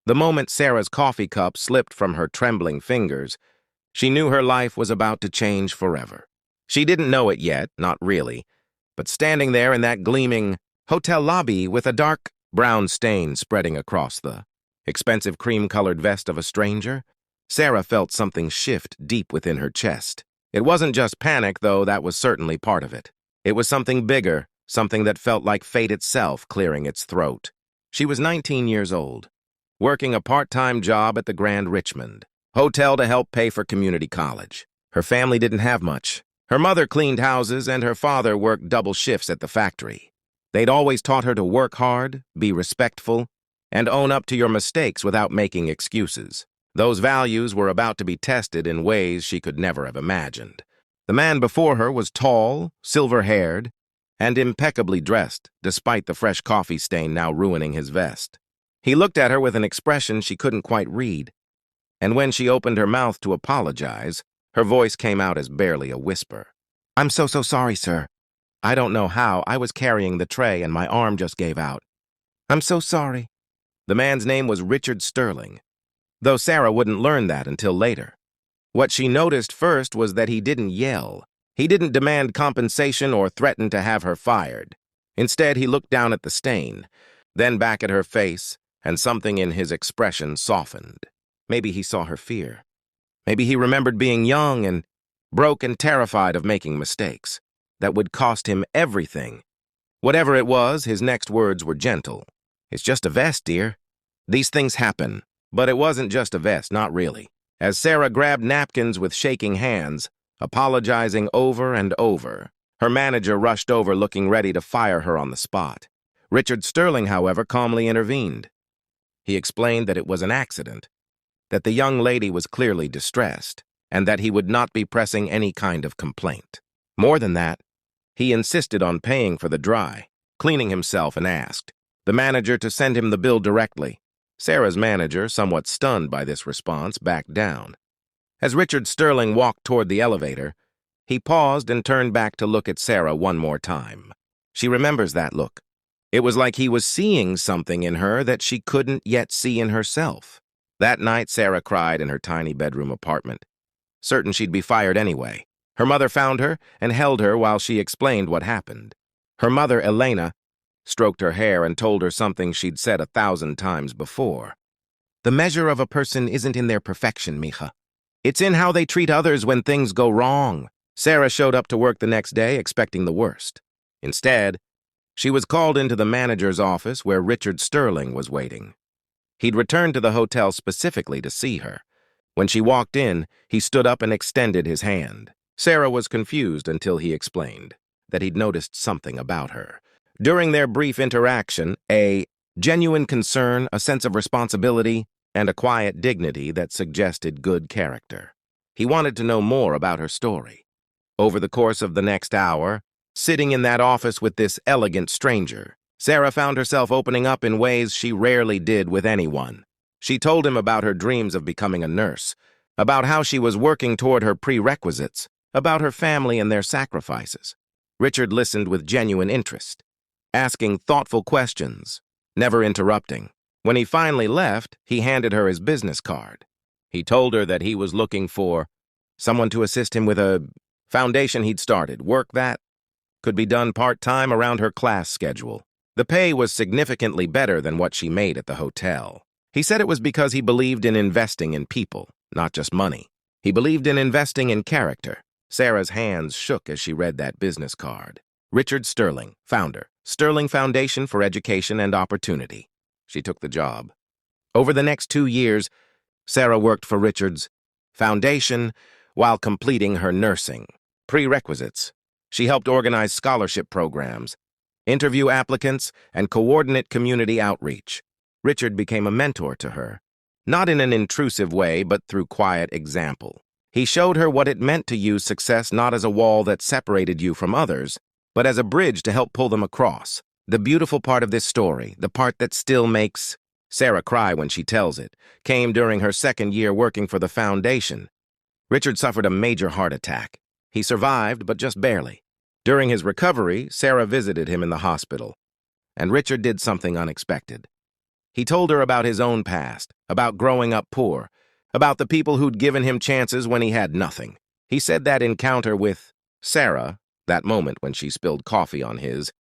The moment Sarah's coffee cup slipped from her trembling fingers, she knew her life was about to change forever. She didn't know it yet, not really, but standing there in that gleaming hotel lobby with a dark brown stain spreading across the expensive cream-colored vest of a stranger, Sarah felt something shift deep within her chest. It wasn't just panic, though that was certainly part of it. It was something bigger, something that felt like fate itself clearing its throat. She was 19 years old, working a part-time job at the Grand Richmond Hotel to help pay for community college. Her family didn't have much. Her mother cleaned houses and her father worked double shifts at the factory. They'd always taught her to work hard, be respectful, and own up to your mistakes without making excuses. Those values were about to be tested in ways she could never have imagined. The man before her was tall, silver-haired, and impeccably dressed, despite the fresh coffee stain now ruining his vest. He looked at her with an expression she couldn't quite read, and when she opened her mouth to apologize, her voice came out as barely a whisper. "I'm so sorry, sir. I don't know how. I was carrying the tray and my arm just gave out. I'm so sorry." The man's name was Richard Sterling, though Sarah wouldn't learn that until later. What she noticed first was that he didn't yell. He didn't demand compensation or threaten to have her fired. Instead, he looked down at the stain, then back at her face, and something in his expression softened. Maybe he saw her fear. Maybe he remembered being young and broke and terrified of making mistakes that would cost him everything. Whatever it was, his next words were gentle. "It's just a vest, dear. These things happen." But it wasn't just a vest, not really. As Sarah grabbed napkins with shaking hands, apologizing over and over, her manager rushed over looking ready to fire her on the spot. Richard Sterling, however, calmly intervened. He explained that it was an accident, that the young lady was clearly distressed, and that he would not be pressing any kind of complaint. More than that, he insisted on paying for the dry, cleaning himself, and asked the manager to send him the bill directly. Sarah's manager, somewhat stunned by this response, backed down. As Richard Sterling walked toward the elevator, he paused and turned back to look at Sarah one more time. She remembers that look. It was like he was seeing something in her that she couldn't yet see in herself. That night, Sarah cried in her tiny bedroom apartment, certain she'd be fired anyway. Her mother found her and held her while she explained what happened. Her mother, Elena, stroked her hair and told her something she'd said 1,000 times before. "The measure of a person isn't in their perfection, mija. It's in how they treat others when things go wrong." Sarah showed up to work the next day expecting the worst. Instead, she was called into the manager's office where Richard Sterling was waiting. He'd returned to the hotel specifically to see her. When she walked in, he stood up and extended his hand. Sarah was confused until he explained that he'd noticed something about her. During their brief interaction, a genuine concern, a sense of responsibility, and a quiet dignity that suggested good character. He wanted to know more about her story. Over the course of the next hour, sitting in that office with this elegant stranger, Sarah found herself opening up in ways she rarely did with anyone. She told him about her dreams of becoming a nurse, about how she was working toward her prerequisites, about her family and their sacrifices. Richard listened with genuine interest, asking thoughtful questions, never interrupting. When he finally left, he handed her his business card. He told her that he was looking for someone to assist him with a foundation he'd started, work that could be done part-time around her class schedule. The pay was significantly better than what she made at the hotel. He said it was because he believed in investing in people, not just money. He believed in investing in character. Sarah's hands shook as she read that business card. Richard Sterling, founder, Sterling Foundation for Education and Opportunity. She took the job. Over the next 2 years, Sarah worked for Richard's foundation while completing her nursing prerequisites. She helped organize scholarship programs, interview applicants, and coordinate community outreach. Richard became a mentor to her, not in an intrusive way, but through quiet example. He showed her what it meant to use success not as a wall that separated you from others, but as a bridge to help pull them across. The beautiful part of this story, the part that still makes Sarah cry when she tells it, came during her 2nd year working for the foundation. Richard suffered a major heart attack. He survived, but just barely. During his recovery, Sarah visited him in the hospital, and Richard did something unexpected. He told her about his own past, about growing up poor, about the people who'd given him chances when he had nothing. He said that encounter with Sarah, that moment when she spilled coffee on his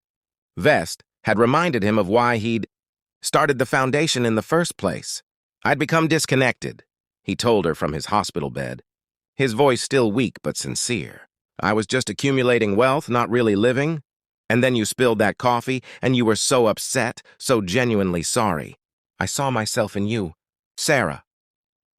vest, had reminded him of why he'd started the foundation in the first place. "I'd become disconnected," he told her from his hospital bed, his voice still weak but sincere. "I was just accumulating wealth, not really living. And then you spilled that coffee, and you were so upset, so genuinely sorry. I saw myself in you, Sarah.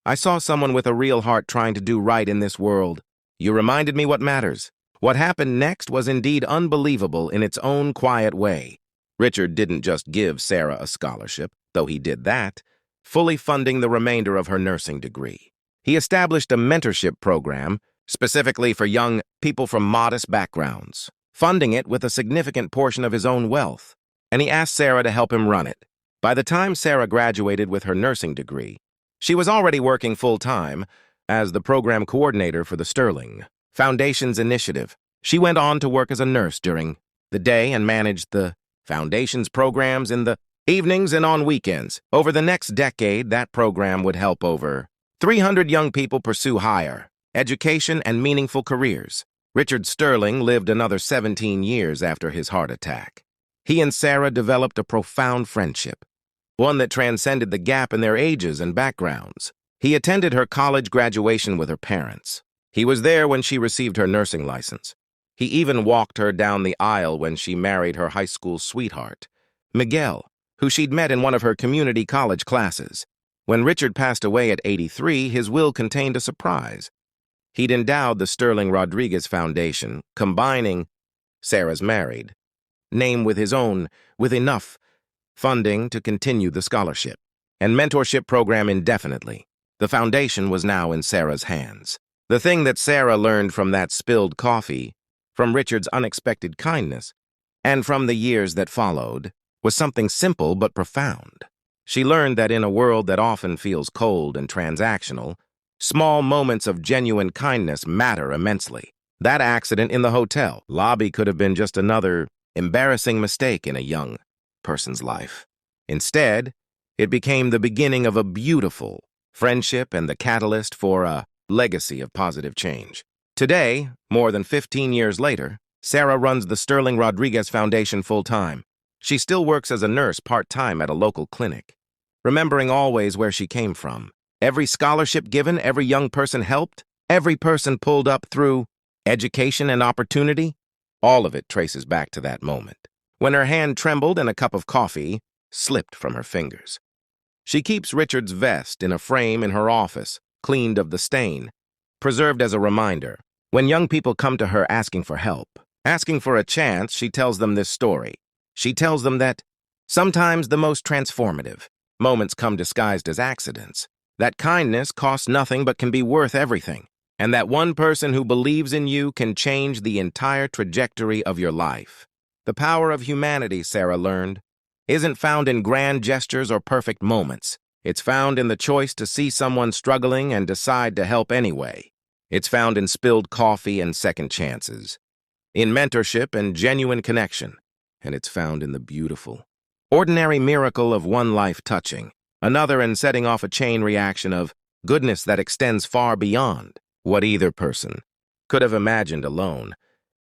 I saw someone with a real heart trying to do right in this world. You reminded me what matters." What happened next was indeed unbelievable in its own quiet way. Richard didn't just give Sarah a scholarship, though he did that, fully funding the remainder of her nursing degree. He established a mentorship program specifically for young people from modest backgrounds, funding it with a significant portion of his own wealth, and he asked Sarah to help him run it. By the time Sarah graduated with her nursing degree, she was already working full-time as the program coordinator for the Sterling Foundation's initiative. She went on to work as a nurse during the day and managed the Foundation's programs in the evenings and on weekends. Over the next decade, that program would help over 300 young people pursue higher education and meaningful careers. Richard Sterling lived another 17 years after his heart attack. He and Sarah developed a profound friendship, one that transcended the gap in their ages and backgrounds. He attended her college graduation with her parents. He was there when she received her nursing license. He even walked her down the aisle when she married her high school sweetheart, Miguel, who she'd met in one of her community college classes. When Richard passed away at 83, his will contained a surprise. He'd endowed the Sterling Rodriguez Foundation, combining Sarah's married name with his own, with enough funding to continue the scholarship and mentorship program indefinitely. The foundation was now in Sarah's hands. The thing that Sarah learned from that spilled coffee, from Richard's unexpected kindness, and from the years that followed, was something simple but profound. She learned that in a world that often feels cold and transactional, small moments of genuine kindness matter immensely. That accident in the hotel lobby could have been just another embarrassing mistake in a young person's life. Instead, it became the beginning of a beautiful friendship and the catalyst for a legacy of positive change. Today, more than 15 years later, Sarah runs the Sterling Rodriguez Foundation full-time. She still works as a nurse part-time at a local clinic, remembering always where she came from. Every scholarship given, every young person helped, every person pulled up through education and opportunity, all of it traces back to that moment, when her hand trembled and a cup of coffee slipped from her fingers. She keeps Richard's vest in a frame in her office, cleaned of the stain, preserved as a reminder. When young people come to her asking for help, asking for a chance, she tells them this story. She tells them that sometimes the most transformative moments come disguised as accidents, that kindness costs nothing but can be worth everything, and that one person who believes in you can change the entire trajectory of your life. The power of humanity, Sarah learned, isn't found in grand gestures or perfect moments. It's found in the choice to see someone struggling and decide to help anyway. It's found in spilled coffee and second chances, in mentorship and genuine connection, and it's found in the beautiful, ordinary miracle of one life touching another and setting off a chain reaction of goodness that extends far beyond what either person could have imagined alone.